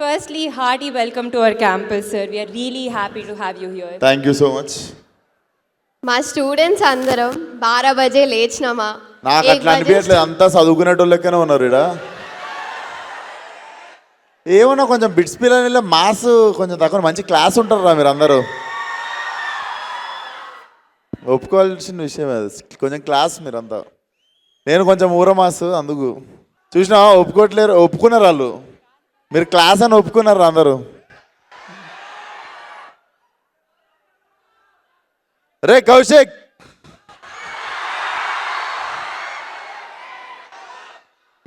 Firstly, hearty welcome to our campus, sir. We are really happy to have you here. Thank you so much. మా students అందరం 12 బజే లేచినామా నాకు అట్లా అనిపించట్లేదు, అంతా చదువుకునేటోళ్ళకనే ఉన్నారు ఇక్కడ. ఏమన్నా కొంచెం బిట్స్ పిల్లలు మాస్ కొంచెం తక్కువ, మంచి క్లాస్ ఉంటారా మీరు అందరూ. ఒప్పుకోవాల్సిన విషయం అది, కొంచెం క్లాస్ మీరంతా. నేను కొంచెం ఊర మాస్, అందుకు చూసినా ఒప్పుకోవట్లేరు. ఒప్పుకున్నారు వాళ్ళు, మీరు క్లాస్ అని ఒప్పుకున్నారు అందరూ. రే కౌశిక్,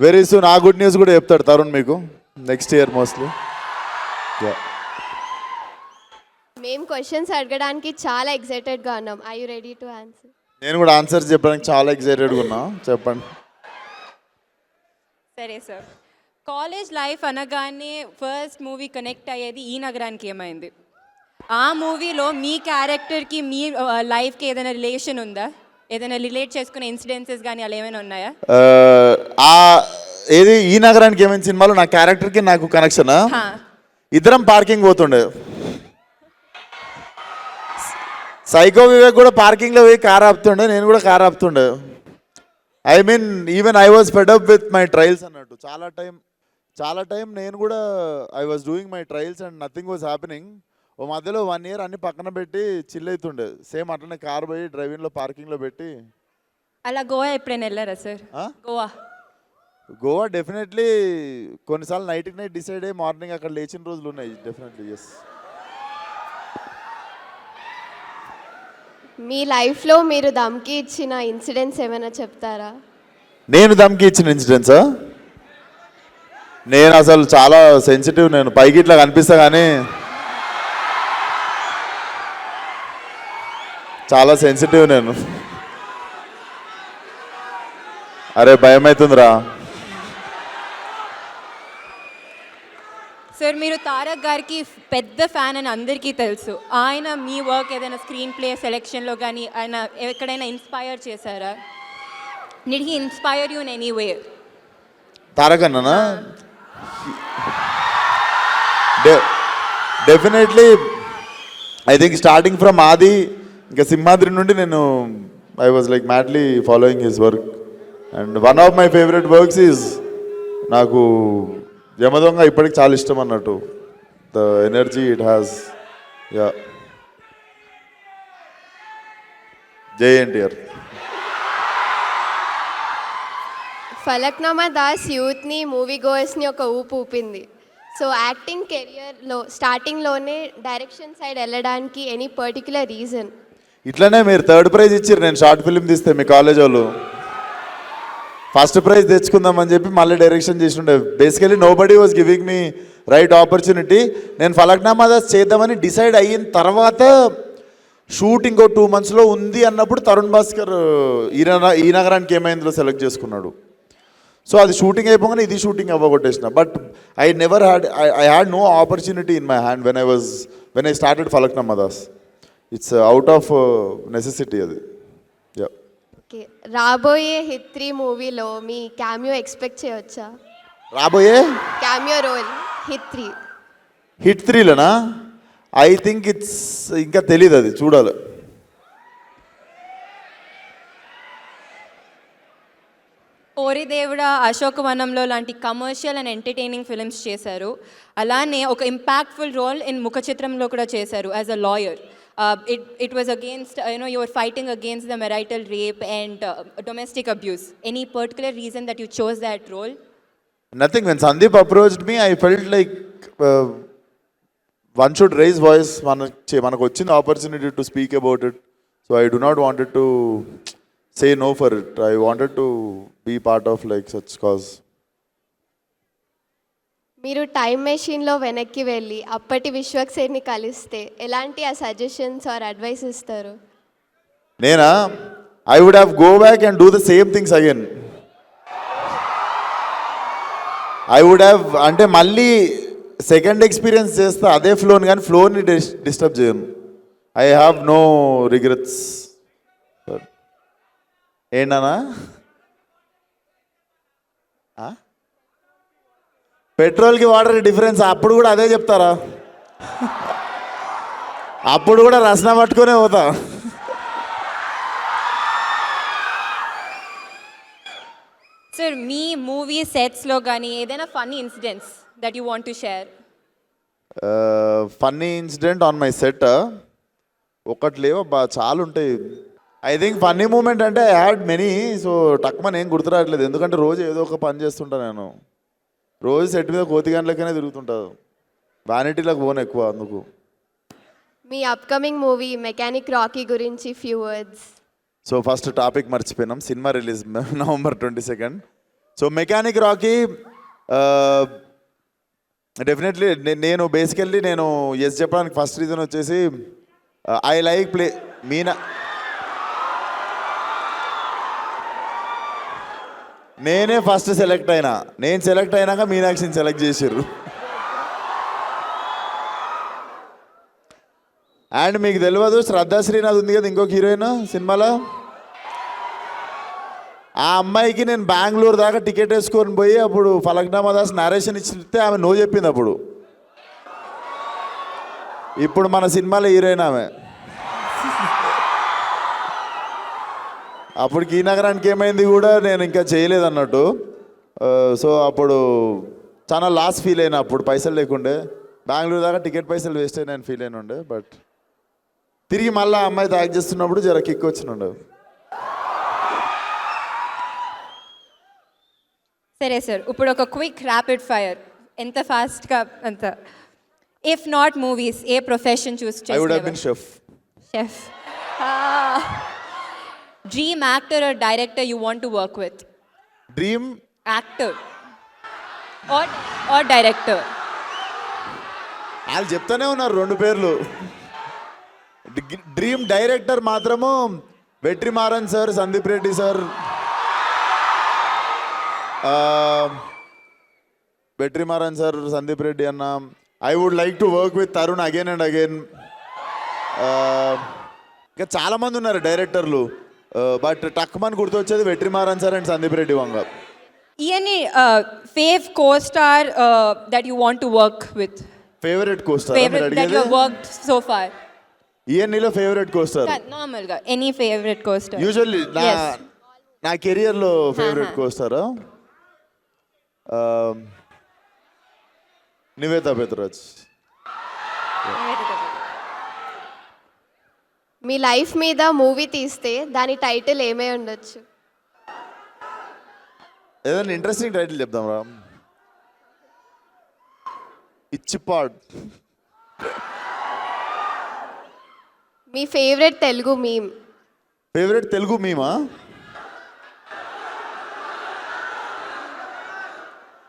వెరీ సూన్ ఆ గుడ్ న్యూస్ కూడా చెప్తాడు తరుణ్ మీకు నెక్స్ట్ ఇయర్ మోస్ట్లీ. మేము క్వశ్చన్స్ అడగడానికి చాలా ఎక్సైటెడ్గా ఉన్నాం. I you ready to answer? నేను కూడా ఆన్సర్స్ చెప్పడానికి చాలా ఎక్సైటెడ్గా ఉన్నా, చెప్పండి. సరే సార్, కాలేజ్ లైఫ్ అనగానే ఫస్ట్ మూవీ కనెక్ట్ అయ్యేది ఈ నగరానికి ఏమైంది? ఆ మూవీలో మీ క్యారెక్టర్కి మీ లైఫ్కి ఏదైనా రిలేషన్ ఉందా? ఏదైనా రిలేట్ చేసుకునే ఇన్సిడెన్సెస్ కానీ అలా ఏమైనా ఉన్నాయా? ఏది ఈ నగరానికి ఏమైనా సినిమాలో నా క్యారెక్టర్కి నాకు కనెక్షనా? ఇద్దరం పార్కింగ్ పోతుండే, సైకో వివేక్ కూడా పార్కింగ్లో పోయి కార్ ఆపుతుండే, నేను కూడా కార్ ఆపుతుండే. I mean even I was fed up with my trials అన్నట్టు. చాలా టైం నేను కూడా I was doing my trials and nothing was happening. ఓ మధ్యలో 1 year అన్ని పక్కన పెట్టి చిల్ అవుతుండే, సేమ్ అట్లనే కార్ పోయి డ్రైవింగ్లో పార్కింగ్లో పెట్టి. అలా గోవా ఎప్పుడైనా వెళ్ళారా సార్? గోవా డెఫినెట్లీ కొన్నిసార్లు నైట్కి నైట్ డిసైడ్ అయ్యి మార్నింగ్ అక్కడ లేచిన రోజులు ఉన్నాయి, డెఫినెట్లీ. ఎస్. మీ లైఫ్లో మీరు దమ్కి ఇచ్చిన ఇన్సిడెంట్స్ ఏమైనా చెప్తారా? నేను దమ్కి ఇచ్చిన ఇన్సిడెంట్సా? నేను అసలు చాలా సెన్సిటివ్, నేను పైకి ఇట్లా కనిపిస్తా కానీ చాలా సెన్సిటివ్ నేను. అరే భయం అవుతుందిరా. సార్, మీరు తారక్ గారికి పెద్ద ఫ్యాన్ అని అందరికీ తెలుసు. ఆయన మీ వర్క్ ఏదైనా స్క్రీన్ ప్లే సెలెక్షన్లో కానీ ఆయన ఎక్కడైనా ఇన్స్పైర్ చేశారా? Did he inspire you in any way? Tarak అన్ననా? Definitely. I think starting from Aadi ఇంకా సింహాద్రి నుండి నేను I was like madly following his work. And one of my favourite works is నాకు యమదొంగ ఇప్పటికి చాలా ఇష్టం అన్నట్టు. The energy it has. Yeah, Jai NTR. Falaknuma Das యూత్ని, మూవీ గోయర్స్ని ఒక ఊపు ఊపింది. సో యాక్టింగ్ కెరియర్లో స్టార్టింగ్లోనే డైరెక్షన్ సైడ్ వెళ్ళడానికి ఎనీ పర్టికులర్ రీజన్? ఇట్లనే మీరు 3rd ప్రైజ్ ఇచ్చారు నేను షార్ట్ ఫిల్మ్ తీస్తే మీ కాలేజ్ వాళ్ళు. ఫస్ట్ ప్రైజ్ తెచ్చుకుందామని చెప్పి మళ్ళీ డైరెక్షన్ చేసిండే. Basically nobody was giving me right opportunity. నేను ఫలక్నామా దాస్ చేద్దామని డిసైడ్ అయిన తర్వాత షూట్ ఇంకో 2 monthsలో ఉంది అన్నప్పుడు తరుణ్ భాస్కర్ ఈ నగరానికి ఏమైందో సెలెక్ట్ చేసుకున్నాడు. సో అది షూటింగ్ అయిపోగానే ఇది షూటింగ్ అవ్వగొట్టేసిన. But I never had I had no opportunity in my hand when I started Falaknuma Das. It's out of necessity అది. యా. ఓకే, రాబోయే హిట్ 3 మూవీలో మీ క్యామియో ఎక్స్పెక్ట్ చేయవచ్చా? రాబోయే క్యామియో రోల్ హిట్ 3లోనా? ఐ థింక్ ఇట్స్ ఇంకా తెలీదు, అది చూడాలి. ఓరి దేవుడా, అశోకవనంలో లాంటి కమర్షియల్ అండ్ ఎంటర్టైనింగ్ ఫిల్మ్స్ చేశారు. అలానే ఒక ఇంపాక్ట్ఫుల్ రోల్ ఇన్ ముఖ చిత్రంలో కూడా చేశారు as a lawyer. It was against you were fighting against the marital rape and domestic abuse. Any particular reason that you chose that role? Nothing. When Sandeep approached me, I felt like one should raise voice. మనకు వచ్చిన opportunity to speak about it. So I do not wanted to say no for it. I wanted to be part of like such cause. మీరు time మెషిన్లో వెనక్కి వెళ్ళి అప్పటి విశ్వక్సేన్ని కలిస్తే ఎలాంటి ఆ సజెషన్స్ ఆర్ అడ్వైస్ ఇస్తారు? నేనా? I would have go back and do the same things again. I would have అంటే మళ్ళీ సెకండ్ ఎక్స్పీరియన్స్ చేస్తా అదే ఫ్లోని, కానీ ఫ్లోని డిస్టర్బ్ చేయను. I have no regrets. ఏంటన్నా పెట్రోల్కి వాటర్ డిఫరెన్స్ అప్పుడు కూడా అదే చెప్తారా? అప్పుడు కూడా రసన పట్టుకునే పోతా. సార్ మీ మూవీ సెట్స్లో కానీ ఏదైనా funny incidents that you want to share? Funny incident on my set ఒకటి లేవు చాలా ఉంటాయి. ఐ థింక్ ఫన్నీ మూమెంట్ అంటే ఐ హ్యాడ్ మెనీ. సో టక్మన్ ఏం గుర్తురావట్లేదు, ఎందుకంటే రోజు ఏదో ఒక పని చేస్తుంటా నేను. రోజు సెట్ మీద కోతిగాన్లకనే తిరుగుతుంటాను, వ్యానిటీలకు పోను ఎక్కువ అందుకు. మీ అప్కమింగ్ మూవీ మెకానిక్ రాకీ గురించి few words. So first topic మర్చిపోయినాం, సినిమా release November 22. So Mechanic Rocky definitely నేను బేసికల్లీ నేను ఎస్ చెప్పడానికి ఫస్ట్ రీజన్ వచ్చేసి ఐ లైక్ ప్లే మీనా. నేనే ఫస్ట్ సెలెక్ట్ అయినా, నేను సెలెక్ట్ అయినాక మీనాక్షిని సెలెక్ట్ చేసారు. అండ్ మీకు తెలియదు, శ్రద్ధా శ్రీనాథ్ ఉంది కదా ఇంకొక హీరోయిన్ సినిమాలో, ఆ అమ్మాయికి నేను బెంగళూరు దాకా టికెట్ వేసుకొని పోయి అప్పుడు ఫలక్నామా దాస్ నరేషన్ ఇచ్చితే ఆమె నో చెప్పింది అప్పుడు. ఇప్పుడు మన సినిమాలో హీరోయిన్ ఆమె. అప్పటికి ఈ నగరానికి ఏమైంది కూడా నేను ఇంకా చేయలేదు అన్నట్టు. సో అప్పుడు చాలా లాస్ ఫీల్ అయినా, అప్పుడు పైసలు లేకుండే, బెంగళూరు దాకా టికెట్ పైసలు వేస్ట్ అయినా నేను ఫీల్ అయిన ఉండే. బట్ తిరిగి మళ్ళీ అమ్మాయితో యాక్ట్ చేస్తున్నప్పుడు జర కిక్ వచ్చినుండే. సరే సార్, ఇప్పుడు ఒక క్విక్ ర్యాపిడ్ ఫైర్, ఎంత ఫాస్ట్గా అంత. If not movies, a profession choose I would have been chef. Chef. Dream actor or director you want to work with? Dream actor or director? వాళ్ళు చెప్తానే ఉన్నారు రెండు పేర్లు. డ్రీమ్ డైరెక్టర్ మాత్రము Vetrimaaran sir, Sandeep Reddy sir. Vetrimaaran sir, Sandeep Reddy అన్న. I would like to work with Tarun again and again. ఇంకా చాలామంది ఉన్నారు డైరెక్టర్లు, బట్ టక్మన్ గుర్తొచ్చేది Vetrimaaran sir and Sandeep Reddy Vanga. Any fave co-star that you want to work with? Favourite costar Favorite that you have worked so far? ఈఎన్ఈలో favourite costar Normal ga. Any favorite co-star? Usually Yes. నా కెరియర్లో favourite కోస్టారా నివేతా పెత్రాజ్. మీ life మీద movie తీస్తే దాని title ఏమై ఉండొచ్చు? ఏదైనా ఇంట్రెస్టింగ్ టైటిల్ చెప్దాం రా. ఇచ్చిపాడ్. మీ favourite Telugu meme? Favourite Telugu మీమా?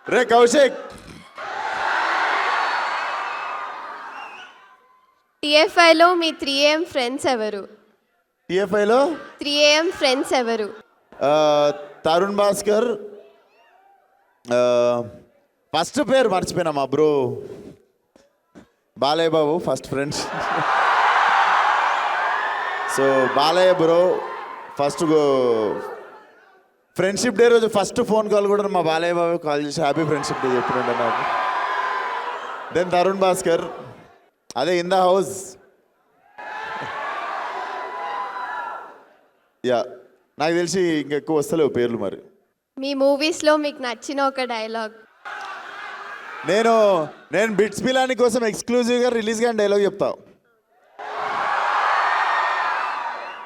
రే కౌశిక్. టీఎఫ్ఐలో మీ 3AM ఫ్రెండ్స్ ఎవరు? టీఎఫ్ఐలో 3AM ఫ్రెండ్స్ ఎవరు? తరుణ్ భాస్కర్. ఫస్ట్ పేరు మర్చిపోయినా, మా bro Balayya Babu first friends. So Balayya bro first friendship day రోజు ఫస్ట్ ఫోన్ కాల్ కూడా మా బాలయ్య బాబు కాల్ చేసి హ్యాపీ ఫ్రెండ్షిప్ డే చెప్పినండి నాకు. దెన్ తరుణ్ భాస్కర్, అదే ఇన్ ద హౌస్. యా, నాకు తెలిసి ఇంకెక్కువ వస్తలేవు పేర్లు మరి. మీ మూవీస్లో మీకు నచ్చిన ఒక డైలాగ్? నేను బిట్స్ పిలాని కోసం ఎక్స్క్లూజివ్గా రిలీజ్ కానీ డైలాగ్ చెప్తా.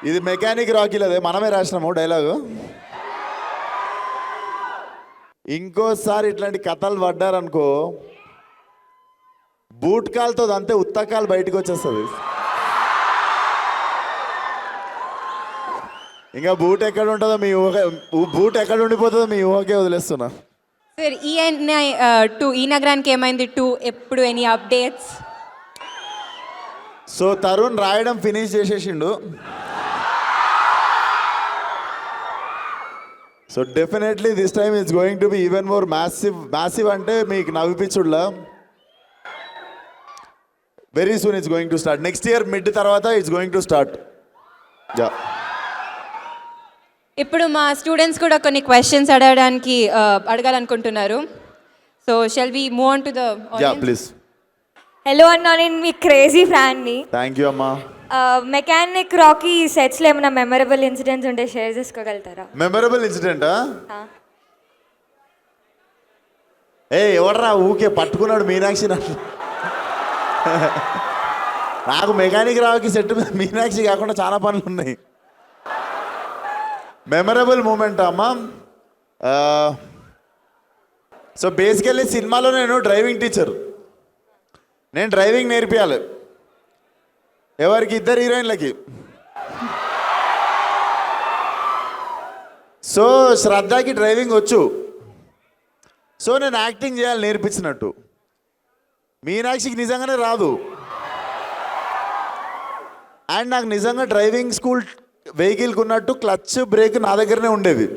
ఇది మెకానిక్ రాకీలో అదే మనమే రాసినాము డైలాగు. ఇంకోసారి ఇట్లాంటి కథలు పడ్డారనుకో, బూట్ కాల్తో అంతే ఉత్తకాలు బయటకు వచ్చేస్తుంది. ఇంకా బూట్ ఎక్కడ ఉంటుందో మీ ఊహ, బూట్ ఎక్కడ ఉండిపోతుందో మీ ఊహకే వదిలేస్తున్నా. సార్ ఈ నగరానికి ఏమైంది 2 ఎప్పుడు ఎనీ అప్డేట్స్? సో తరుణ్ రాయడం ఫినిష్ చేసేసిండు. So definitely this time it's going to be even more massive అంటే మీకు నవ్విపించుడులా. Very soon it's going to start. Next year mid తర్వాత it's going to start. Yeah. ఇప్పుడు మా స్టూడెంట్స్ కూడా కొన్ని క్వశ్చన్స్ అడగాలనుకుంటున్నారు. So shall we move on to the audience? Yeah please. Hello అన్న, నేను మీ క్రేజీ ఫ్యాన్ని. థ్యాంక్ యూ అమ్మా. మెకానిక్ రాకీ సెట్స్లో ఏమైనా మెమరబుల్ ఇన్సిడెంట్స్ ఉంటే షేర్ చేసుకోగలుగుతారా? మెమరబుల్ ఇన్సిడెంటా? ఎవడరా ఊకే పట్టుకున్నాడు మీనాక్షి నన్ను. నాకు మెకానిక్ రావుకి సెట్ మీద మీనాక్షి కాకుండా చాలా పనులు ఉన్నాయి. మెమరబుల్ మూమెంట్ అమ్మా. సో బేసికల్లీ సినిమాలో నేను డ్రైవింగ్ టీచర్. నేను డ్రైవింగ్ నేర్పియాలి ఎవరికి? 2 హీరోయిన్లకి. సో శ్రద్ధకి డ్రైవింగ్ వచ్చు. సో నేను యాక్టింగ్ చేయాలి నేర్పించినట్టు. మీనాక్షికి నిజంగానే రాదు. అండ్ నాకు నిజంగా డ్రైవింగ్ స్కూల్ వెహికల్కి ఉన్నట్టు క్లచ్ బ్రేక్ నా దగ్గరనే ఉండేవి.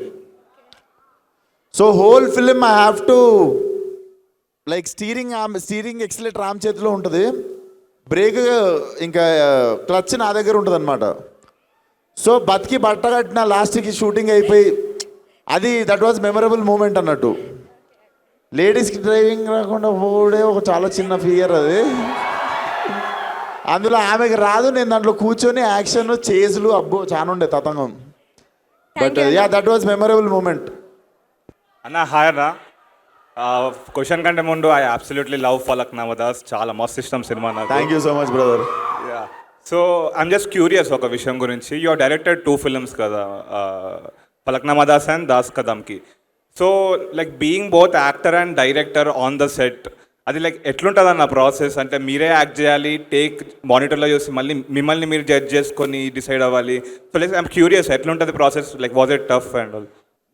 So whole film I have to like steering accelerator ఆమె చేతిలో ఉంటుంది, బ్రేక్ ఇంకా క్లచ్ నా దగ్గర ఉంటుంది అనమాట. సో బతికి బట్ట కట్టిన లాస్ట్కి షూటింగ్ అయిపోయి అది దట్ వాజ్ మెమరబుల్ మూమెంట్ అన్నట్టు. లేడీస్కి డ్రైవింగ్ రాకుండా పోవడే ఒక చాలా చిన్న ఫియర్ అది. అందులో ఆమెకి రాదు, నేను దాంట్లో కూర్చొని యాక్షన్ చేజులు అబ్బో చాలా ఉండే తతంగం. But yeah that was memorable moment. అన్న హాయ్ అన్న. క్వశ్చన్ కంటే ముందు I absolutely love Falaknuma Das. చాలా మస్తు ఇష్టం సినిమా నాకు. Thank you so much brother. Yeah so I'm just curious ఒక విషయం గురించి. యూ డైరెక్టెడ్ 2 ఫిల్మ్స్ కదా, ఫలక్నామా దాస్ అండ్ దాస్ కదమ్కి. So like being both actor and director on the set, అది లైక్ ఎట్లుంటుంది అన్న ప్రాసెస్? అంటే మీరే యాక్ట్ చేయాలి, టేక్ మానిటర్లో చూసి మళ్ళీ మిమ్మల్ని మీరు జడ్జ్ చేసుకొని డిసైడ్ అవ్వాలి. సో లైక్ ఐఎమ్ క్యూరియస్ ఎట్లుంటుంది process, like was it tough and all?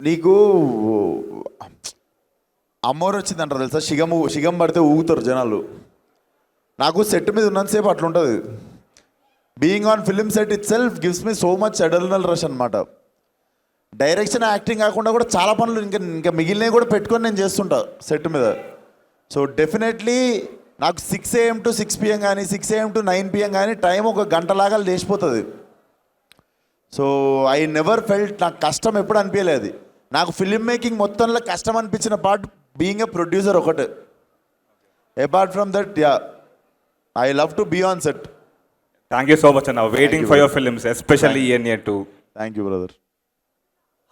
నీకు అమ్మోరు వచ్చిందంటారు తెలుసా, షిగం పడితే ఊగుతారు జనాలు. నాకు సెట్ మీద ఉన్నంతసేపు అట్లుంటుంది. Being on film set itself gives me so much adrenaline rush అనమాట. డైరెక్షన్ యాక్టింగ్ కాకుండా కూడా చాలా పనులు ఇంకా మిగిలినవి కూడా పెట్టుకొని నేను చేస్తుంటా సెట్ మీద. సో డెఫినెట్లీ నాకు 6 AM to 6 PM కానీ 6 AM to 9 PM కానీ టైం ఒక గంటలాగా లేచిపోతుంది. సో ఐ నెవర్ ఫెల్ట్ నాకు కష్టం ఎప్పుడు అనిపించలేదు. నాకు ఫిలిం మేకింగ్ మొత్తంలో కష్టం అనిపించిన పార్ట్ బీయింగ్ ఎ ప్రొడ్యూసర్ ఒకటే. Apart from that yeah I love to be on set. Thank you so much అన్న. Waiting for your films especially ENA 2. Thank you brother.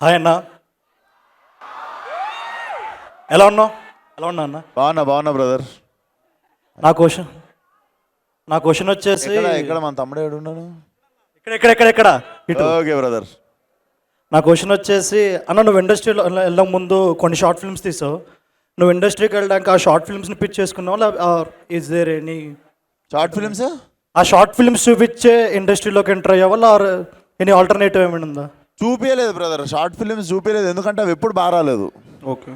Hi అన్న, ఎలా ఉన్నావు? ఎలా ఉన్నా అన్న? బాగున్నా బ్రదర్. నా క్వశ్చన్ వచ్చేసి ఇక్కడ మన తమ్ముడు ఏడు ఉన్నాను. ఇక్కడ ఇటు. Okay brother. నా క్వశ్చన్ వచ్చేసి అన్న, నువ్వు ఇండస్ట్రీలో వెళ్ళక ముందు కొన్ని షార్ట్ ఫిల్మ్స్ తీసావు. నువ్వు ఇండస్ట్రీకి వెళ్ళడానికి ఆ షార్ట్ ఫిల్మ్స్ని పిచ్ చేసుకున్నావు, is there any short films? ఆ షార్ట్ ఫిల్మ్స్ చూపించే ఇండస్ట్రీలోకి ఎంటర్ అయ్యావా, ఆర్ ఎనీ ఆల్టర్నేటివ్ ఏమైనా ఉందా? చూపించలేదు బ్రదర్, షార్ట్ ఫిల్మ్స్ చూపించలేదు. ఎందుకంటే అవి ఎప్పుడు బాగా రాలేదు. ఓకే.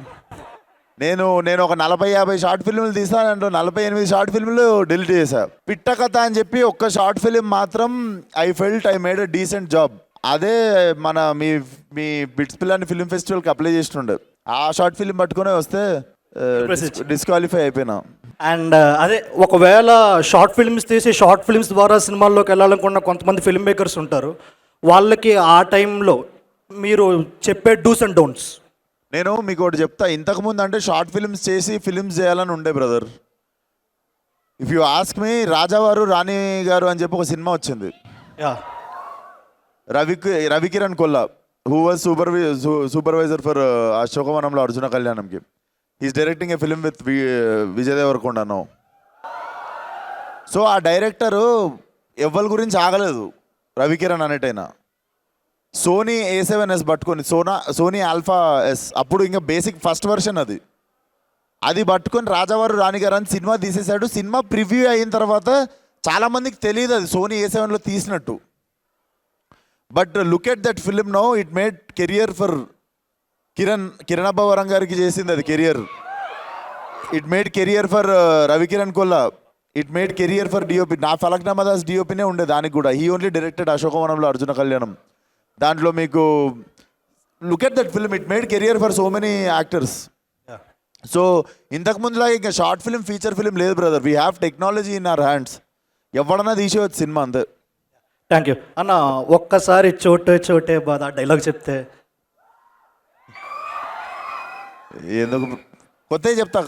నేను ఒక 40-50 షార్ట్ ఫిల్మ్లు తీసానంటూ 48 షార్ట్ ఫిల్మ్లు డిలీట్ చేశా. పిట్ట కథ అని చెప్పి ఒక్క షార్ట్ ఫిల్మ్ మాత్రం I felt I made a decent job. అదే మన మీ బిట్స్ పిల్లని ఫిల్మ్ ఫెస్టివల్కి అప్లై చేస్తుండే. ఆ షార్ట్ ఫిల్మ్ పట్టుకునే వస్తే డిస్క్వాలిఫై అయిపోయినా. అండ్ అదే ఒకవేళ షార్ట్ ఫిల్మ్స్ తీసి షార్ట్ ఫిల్మ్స్ ద్వారా సినిమాల్లోకి వెళ్ళాలనుకున్న కొంతమంది ఫిల్మ్ మేకర్స్ ఉంటారు, వాళ్ళకి ఆ టైంలో మీరు చెప్పే డూస్ అండ్ డోంట్స్? నేను మీకు ఒకటి చెప్తా. ఇంతకుముందు అంటే షార్ట్ ఫిల్మ్స్ చేసి ఫిల్మ్స్ చేయాలని ఉండే brother. If you ask me, Rajavaaru Rani Garu అని చెప్పి ఒక సినిమా వచ్చింది. Ravikiran Kolla, who was supervisor for అశోకవనంలో అర్జున కళ్యాణంకి. Is directing a film with Vijay Deverakonda no. So ఆ డైరెక్టరు ఎవ్వరి గురించి ఆగలేదు, రవికిరణ్ అనేటైనా. సోనీ A7S పట్టుకొని, సోనీ ఆల్ఫా ఎస్, అప్పుడు ఇంకా బేసిక్ ఫస్ట్ వర్షన్ అది పట్టుకొని రాజావారు రాణిగారు అని సినిమా తీసేశాడు. సినిమా ప్రివ్యూ అయిన తర్వాత చాలామందికి తెలియదు అది సోనీ A7లో తీసినట్టు. But look at that film no, it made career for Kiran Abbavaram గారికి చేసింది అది career. It made career for Ravikiran Kolla. It made career for DOP. నా ఫలక్నామా దాస్ డిఓపినే ఉండే దానికి కూడా. హీ ఓన్లీ డైరెక్టెడ్ అశోకవనంలో అర్జున కళ్యాణం. దాంట్లో మీకు look at that film, it made career for so many actors. So ఇంతకుముందులాగా ఇంకా షార్ట్ ఫిల్మ్ ఫీచర్ ఫిల్మ్ లేదు brother. We have technology in our hands. ఎవడన్నా తీసేవచ్చు సినిమా అంతే. థ్యాంక్ యూ అన్న. ఒక్కసారి చోటే బాధ డైలాగ్ చెప్తే. ఎందుకు కొత్తవి చెప్తా.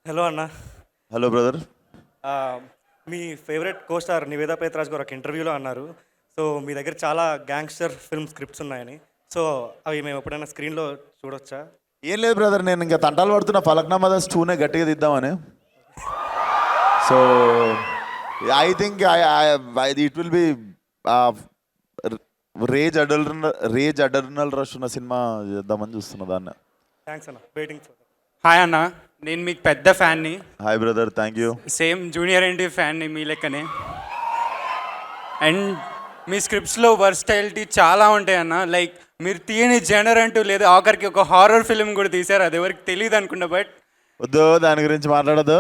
హలో అన్న. Hello brother. మీ ఫేవరెట్ కోస్టార్ నివేదా పేత్రాజ్ గారు ఒక ఇంటర్వ్యూలో అన్నారు, సో మీ దగ్గర చాలా గ్యాంగ్స్టర్ ఫిల్మ్ స్క్రిప్ట్స్ ఉన్నాయని. సో అవి మేము ఎప్పుడైనా స్క్రీన్లో చూడొచ్చా? ఏం లేదు బ్రదర్, నేను ఇంకా తంటాలు పడుతున్న ఫలక్నామా దాస్ 2నే గట్టిగా దిద్దామని. So I think it will be rage adrenaline rush ఉన్న సినిమా చేద్దామని చూస్తున్నా దాన్ని. థ్యాంక్స్ అన్న, వెయిటింగ్ ఫర్. హాయ్ అన్న, నేను మీకు పెద్ద ఫ్యాన్ని. Hi brother, thank you. Same junior NTR ఫ్యాన్ని మీ లెక్కనే. అండ్ మీ స్క్రిప్ట్స్లో వర్స్టైలిటీ చాలా ఉంటాయి అన్న. లైక్ మీరు తీయని జనర్ అంటూ లేదు, ఆఖరికి ఒక హారర్ ఫిల్మ్ కూడా తీశారు, అది ఎవరికి తెలియదు అనుకుంటా. బట్ వద్దు దాని గురించి మాట్లాడదు.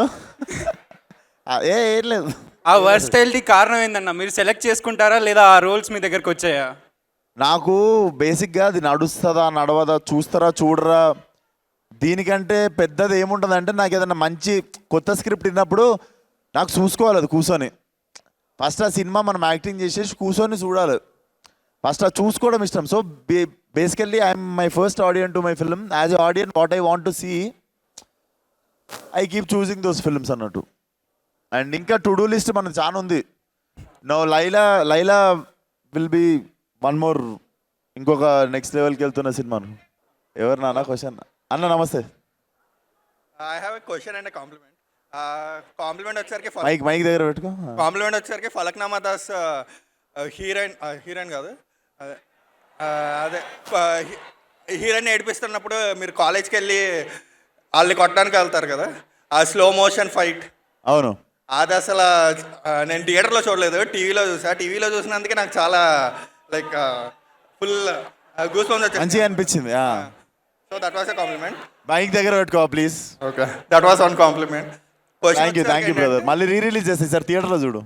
ఏం లేదు. ఆ వర్స్టైలిటీ కారణం ఏందన్న? మీరు సెలెక్ట్ చేసుకుంటారా లేదా ఆ రోల్స్ మీ దగ్గరకు వచ్చాయా? నాకు బేసిక్గా అది నడుస్తుందా నడవదా, చూస్తారా చూడరా, దీనికంటే పెద్దది ఏముంటుంది అంటే, నాకు ఏదైనా మంచి కొత్త స్క్రిప్ట్ విన్నప్పుడు నాకు చూసుకోవాలి అది కూర్చొని. ఫస్ట్ ఆ సినిమా మనం యాక్టింగ్ చేసేసి కూర్చొని చూడాలి, ఫస్ట్ అది చూసుకోవడం ఇష్టం. So basically I'm my first audience to my film. As a audience what I want to see, I keep చూసింగ్ దోస్ ఫిల్మ్స్ అన్నట్టు. అండ్ ఇంకా టు డూ లిస్ట్ మనకు చాలా ఉంది. No Laila will be one more, ఇంకొక నెక్స్ట్ లెవెల్కి వెళ్తున్న సినిమాను. ఎవరు నాన్న క్వశ్చన్? అన్న నమస్తే. I have a question and a compliment. Compliment వచ్చేసరికి మైక్ దగ్గర పెట్టుకో. కాంప్లిమెంట్ వచ్చేసరికి ఫలక్నామా దాస్ హీరోయిన్ కాదు, అదే హీరోయిన్ ఏడిపిస్తున్నప్పుడు మీరు కాలేజ్కి వెళ్ళి వాళ్ళని కొట్టడానికి వెళ్తారు కదా, ఆ స్లో మోషన్ ఫైట్. అవును, అది అసలు నేను థియేటర్లో చూడలేదు, టీవీలో చూసా. టీవీలో చూసినందుకే నాకు చాలా లైక్ ఫుల్ గూస్ బంప్స్ వచ్చాయి, మంచిగా అనిపించింది. So that was a compliment. Mic దగ్గర పెట్టుకో please. Okay, that was one compliment. Thank you brother. మళ్ళీ రిలీజ్ చేస్తాయి సార్, థియేటర్లో చూడు.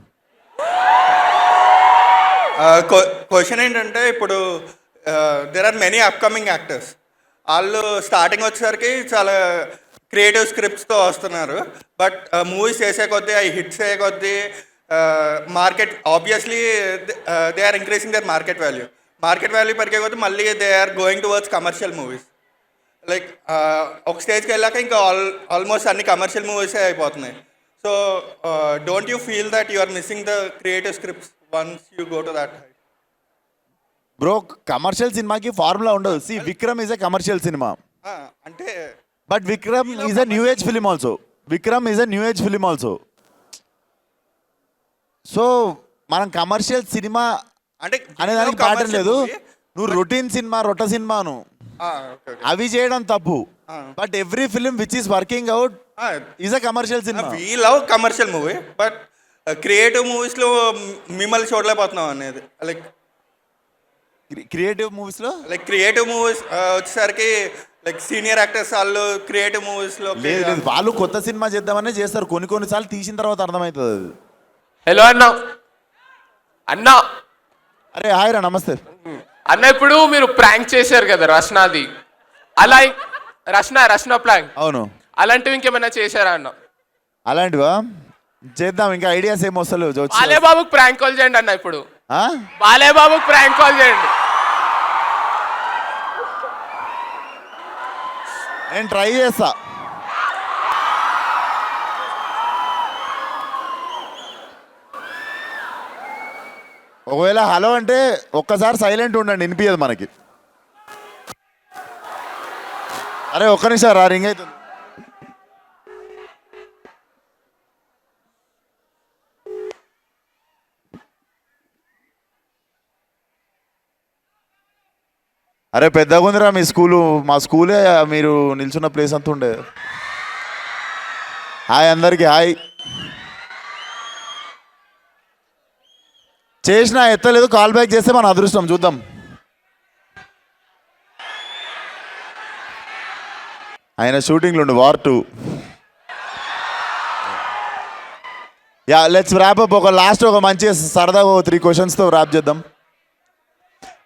క్వశ్చన్ ఏంటంటే, ఇప్పుడు there are many upcoming actors. వాళ్ళు స్టార్టింగ్ వచ్చేసరికి చాలా క్రియేటివ్ స్క్రిప్ట్స్తో వస్తున్నారు, బట్ మూవీస్ చేసే కొద్దీ, అవి హిట్స్ అయ్యే కొద్దీ market obviously they are increasing their market value. Market value పెరిగే కొద్దీ మళ్ళీ they are going towards commercial movies. Like ఒక స్టేజ్కి వెళ్ళాక ఇంకా ఆల్మోస్ట్ అన్ని కమర్షియల్ మూవీసే అయిపోతున్నాయి. So don't you feel that you are missing the creative scripts once you go to that height? Bro, commercial సినిమాకి ఫార్ములా ఉండదు. See Vikram is a commercial సినిమా, అంటే but Vikram is a new age film also. Vikram is a new age film also. So మనం commercial సినిమా అంటే అనేదానికి pattern లేదు. నువ్వు రొటీన్ సినిమా, రొట్ట సినిమాను అవి చేయడం తప్పు. But every film which is working out is a commercial cinema. We love commercial movie, but creative మూవీస్లో మిమ్మల్ని చూడలేకపోతున్నాం అనేది. లైక్ క్రియేటివ్ మూవీస్లో, లైక్ క్రియేటివ్ మూవీస్ వచ్చేసరికి లైక్ సీనియర్ యాక్టర్స్ వాళ్ళు క్రియేటివ్ మూవీస్లో లేదు లేదు, వాళ్ళు కొత్త సినిమా చేద్దామనే చేస్తారు. కొన్నిసార్లు తీసిన తర్వాత అర్థమవుతుంది అది. హలో అన్న. అన్న అరే హాయ్ రా, నమస్తే అన్న. ఇప్పుడు మీరు ప్రాంక్ చేశారు కదా రష్నాది, అలా రష్నా ప్రాంక్, అవును. అలాంటివి ఇంకేమైనా చేశారా అన్న? అలాంటివా చేద్దాం, ఇంకా ఐడియాస్ ఏం వస్తలేవు. బాలేబాబుకి ప్రాంక్ కాల్ చేయండి అన్న. ఇప్పుడు బాలేబాబుకి ప్రాంక్ కాల్ చేయండి. నేను ట్రై చేస్తా. ఒకవేళ హలో అంటే ఒక్కసారి సైలెంట్ ఉండండి, వినిపించదు మనకి. అరే ఒక్క నిమిషం రా, రింగ్ అవుతుంది. అరే పెద్దగా ఉందిరా మీ స్కూలు, మా స్కూలే మీరు నిల్చున్న ప్లేస్ అంతా ఉండే. హాయ్ అందరికీ, హాయ్. చేసినా ఎత్తలేదు, కాల్ బ్యాక్ చేస్తే మన అదృష్టం, చూద్దాం. ఆయన షూటింగ్లో ఉండి war 2. Yeah let's wrap up. ఒక లాస్ట్ ఒక మంచి సరదాగా 3 క్వశ్చన్స్తో ర్యాప్ చేద్దాం.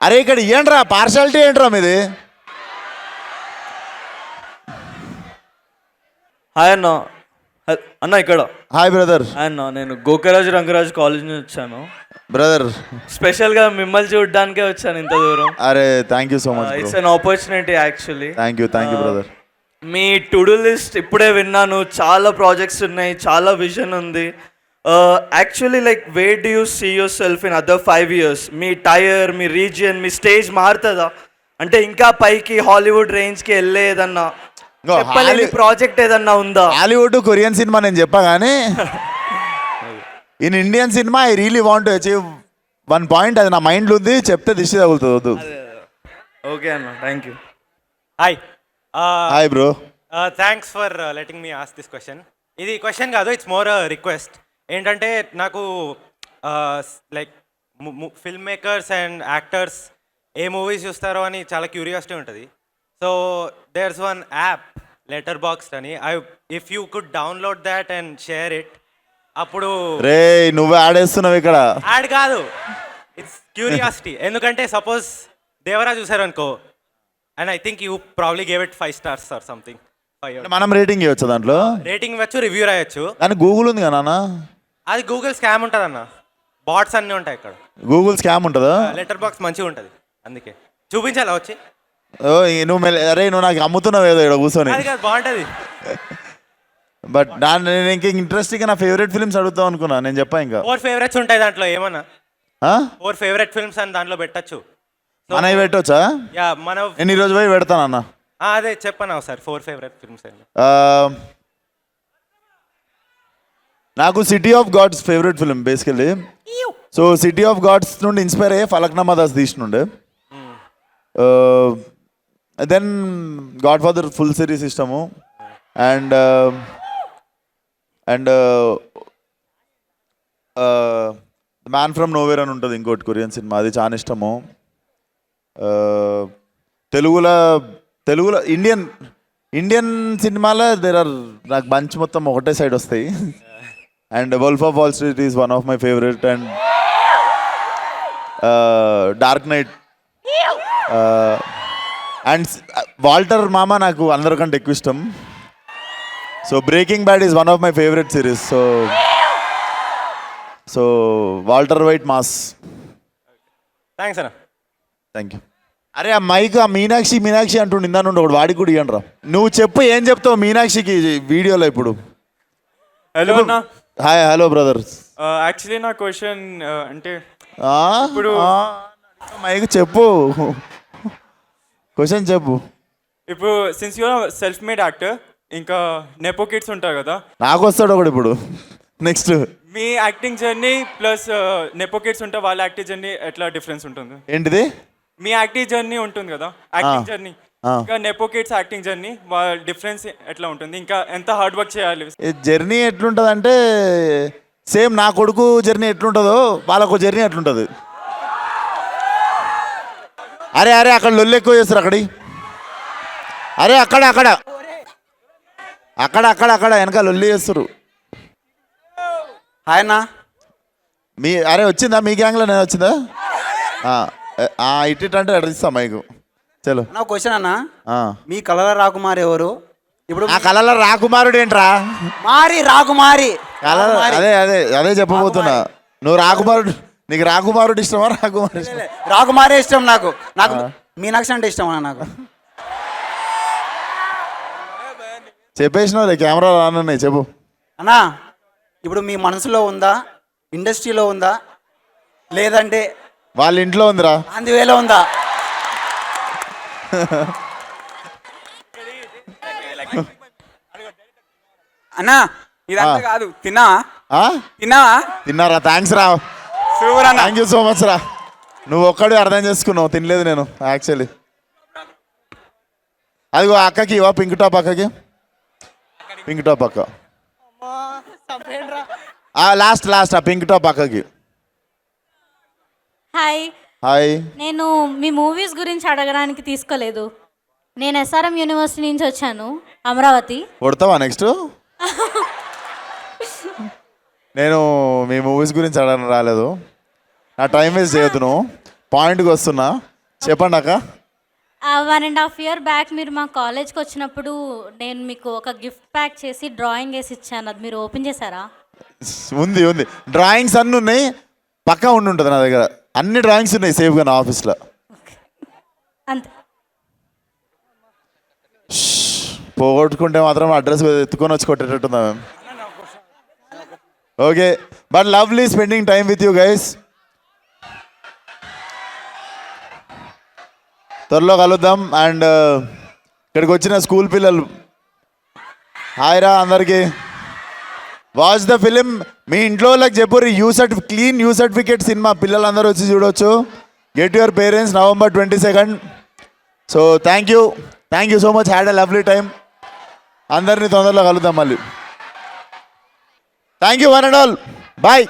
అరే ఇక్కడ ఏంట్రా పార్షాలిటీ ఏంట్రా మీది? హాయ్ అన్న. అన్న ఇక్కడ. Hi brother. అన్న నేను గోకరాజు రంగరాజు కాలేజ్ నుంచి వచ్చాను బ్రదర్. స్పెషల్గా మిమ్మల్ని చూడడానికే వచ్చాను ఇంత దూరం. అరే thank you so much. It's an opportunity actually. Thank you brother. మీ టు డూ లిస్ట్ ఇప్పుడే విన్నాను, చాలా ప్రాజెక్ట్స్ ఉన్నాయి, చాలా విజన్ ఉంది. Actually like where do you see yourself in other 5 years? మీ టైర్, మీ రీజియన్, మీ స్టేజ్ మారుతుందా? అంటే ఇంకా పైకి హాలీవుడ్ రేంజ్కి వెళ్ళే ఏదన్నా చెప్పలేని ప్రాజెక్ట్ ఏదన్నా ఉందా? హాలీవుడ్ కొరియన్ సినిమా నేను చెప్పా కానీ in Indian cinema I really want to achieve 1 point. అది నా మైండ్లో ఉంది, చెప్తే దిష్టి తగులుతుంది. వద్దు. ఓకే అన్న, thank you. Hi hi bro. Thanks for letting me ask this question. ఇది క్వశ్చన్ కాదు, ఇట్స్ మోర్ రిక్వెస్ట్. ఏంటంటే నాకు like filmmakers and actors ఏ మూవీస్ చూస్తారో అని చాలా క్యూరియాసిటీ ఉంటుంది. So there's one app Letterboxd అని. If you could download that and share it, అప్పుడు రే నువ్వు ఆడేస్తున్నావు ఇక్కడ. యాడ్ కాదు, ఇట్స్ క్యూరియాసిటీ. ఎందుకంటే సపోజ్ దేవరా చూసారు అనుకో, and I think you probably gave it 5 stars or something. మనం రేటింగ్ ఇవ్వచ్చు దాంట్లో, రేటింగ్ ఇవ్వచ్చు, రివ్యూ రాయొచ్చు. కానీ గూగుల్ ఉంది కదా నాన్న. అది గూగుల్ స్కామ్ ఉంటుంది అన్న, బాట్స్ అన్నీ ఉంటాయి ఇక్కడ. గూగుల్ స్కామ్ ఉంటుందా? లెటర్ బాక్స్ మంచిగా ఉంటుంది, అందుకే చూపించాలా వచ్చి. ఓ నువ్వు అరే నువ్వు నాకు అమ్ముతున్నావు ఏదో ఇక్కడ కూర్చొని. అది కాదు, బాగుంటుంది. బట్ నేను ఇంకా ఇంట్రెస్టింగ్గా నా ఫేవరెట్ ఫిల్మ్స్ అడుగుతావు అనుకున్నా. నేను చెప్పా ఇంకా 4 favorites ఉంటాయి దాంట్లో, ఏమన్నా ఆ? 4 favorite films అని దాంట్లో పెట్టచ్చు. మనవి పెట్టవచ్చా? యా మన నేను ఈరోజు పోయి పెడతానన్న. అదే చెప్పను సార్, 4 favorite films అండి. నాకు City of Gods favourite film basically. So City of Gods నుండి ఇన్స్పైర్ అయ్యే ఫలక్నామా దాస్ తీసినుండే. Then Godfather full series ఇష్టము. అండ్ మ్యాన్ ఫ్రమ్ నోవేర్ అని ఉంటుంది ఇంకోటి కొరియన్ సినిమా, అది చాలా ఇష్టము. తెలుగులో ఇండియన్ సినిమాలో నాకు బంచ్ మొత్తం ఒకటే సైడ్ వస్తాయి. And Wolf of Wall Street is one of my favourite. And Dark Knight and Walter మామ నాకు అందరికంటే ఎక్కువ ఇష్టం. So Breaking Bad is one of my favourite series. So Walter White mass. Thanks అన్న. Thank you. అరే ఆ mic ఆ మీనాక్షి అంటుండు ఇందా నుండి, ఒకటి వాడికి కూడా ఇవ్వండి రా. నువ్వు చెప్పు ఏం చెప్తావు మీనాక్షికి వీడియోలో ఇప్పుడు. హలో అన్న. Hi hello brother. యాక్చువల్లీ నా క్వశ్చన్ అంటే ఇప్పుడు మైక్ చెప్పు, క్వశ్చన్ చెప్పు. ఇప్పుడు since you are self made actor, ఇంకా నెపో కిడ్స్ ఉంటారు కదా, నాకు వస్తాడు ఒకటి ఇప్పుడు. నెక్స్ట్ మీ acting journey plus nepo kids ఉంటే వాళ్ళ యాక్టింగ్ జర్నీ ఎట్లా డిఫరెన్స్ ఉంటుంది? ఏంటిది? మీ యాక్టింగ్ జర్నీ ఉంటుంది కదా, యాక్టింగ్ జర్నీ, ఇంకా నెపో కిడ్స్ యాక్టింగ్ జర్నీ, వాళ్ళ డిఫరెన్స్ ఎట్లా ఉంటుంది? ఇంకా ఎంత హార్డ్ వర్క్ చేయాలి? జర్నీ ఎట్లుంటుంది అంటే సేమ్ నా కొడుకు జర్నీ ఎట్లుంటుందో వాళ్ళకు జర్నీ ఎట్లుంటుంది. అరే అక్కడ లొల్లు ఎక్కువ చేస్తారు అక్కడి. అరే అక్కడ వెనక లొల్లి చేస్తారు. హాయ్ అన్న. అరే వచ్చిందా మీ గ్యాంగ్లో? నేను వచ్చిందా? ఇట్ అంటే అడిగిస్తా మైకు. చలో నా క్వశ్చన్ అన్న, మీ కళల రాకుమారి ఎవరు? ఇప్పుడు ఆ కళలో రాకుమారుడు ఏంట్రా? రాకుమారి అదే చెప్పబోతున్నా. నువ్వు రాకుమారుడు, నీకు రాకుమారుడు ఇష్టమా? రాకుమారే ఇష్టం నాకు. మీనాక్షి అంటే ఇష్టం అన్న నాకు. చెప్పేసినావు కెమెరా రానున్నాయి, చెప్పు అన్నా. ఇప్పుడు మీ మనసులో ఉందా, ఇండస్ట్రీలో ఉందా, లేదంటే వాళ్ళ ఇంట్లో ఉందిరా, అందువేలో ఉందా? అన్నా ఇదంతా కాదు, తిన్నారా? థ్యాంక్స్ రా, థ్యాంక్ యూ సో మచ్ రా. నువ్వు ఒక్కడే అర్థం చేసుకున్నావు, తినలేదు నేను యాక్చువల్లీ. అదిగో అక్కకి ఇవా, పింక్ టాప్ అక్కకి, పింక్ టాప్ అక్క లాస్ట్ ఆ పింక్ టాప్ అక్కకి. హాయ్. నేను మీ మూవీస్ గురించి అడగడానికి తీసుకోలేదు. నేను ఎస్ఆర్ఎం యూనివర్సిటీ నుంచి వచ్చాను, అమరావతి. కొడతావా నెక్స్ట్? నేను మీ మూవీస్ గురించి అడగడానికి రాలేదు, నా టైం వేస్ట్ చేయొద్దు. నువ్వు పాయింట్కి వస్తున్నా, చెప్పండి అక్క. 1.5 year బ్యాక్ మీరు మా కాలేజ్కి వచ్చినప్పుడు నేను మీకు ఒక గిఫ్ట్ ప్యాక్ చేసి డ్రాయింగ్ వేసి ఇచ్చాను, అది మీరు ఓపెన్ చేశారా? ఉంది డ్రాయింగ్స్ అన్నీ ఉన్నాయి, పక్కా ఉంటుంది నా దగ్గర. అన్ని డ్రాయింగ్స్ ఉన్నాయి సేఫ్గా నా ఆఫీస్లో. అంతే. పోగొట్టుకుంటే మాత్రం అడ్రస్ ఎత్తుకొని వచ్చి కొట్టేటట్టుందా ma'am? Okay, but lovely spending time with you guys. త్వరలో కలుద్దాం. అండ్ ఇక్కడికి వచ్చిన స్కూల్ పిల్లలు హాయ్ రా అందరికీ. Watch the film. మీ ఇంట్లో వాళ్ళకి చెప్పు క్లీన్ యూ సర్టిఫికేట్ సినిమా పిల్లలందరూ వచ్చి చూడొచ్చు. Get your parents November 22nd. So thank you so much. Had a lovely time. అందరినీ తొందరలో కలుద్దాం మళ్ళీ. Thank you one and all. Bye.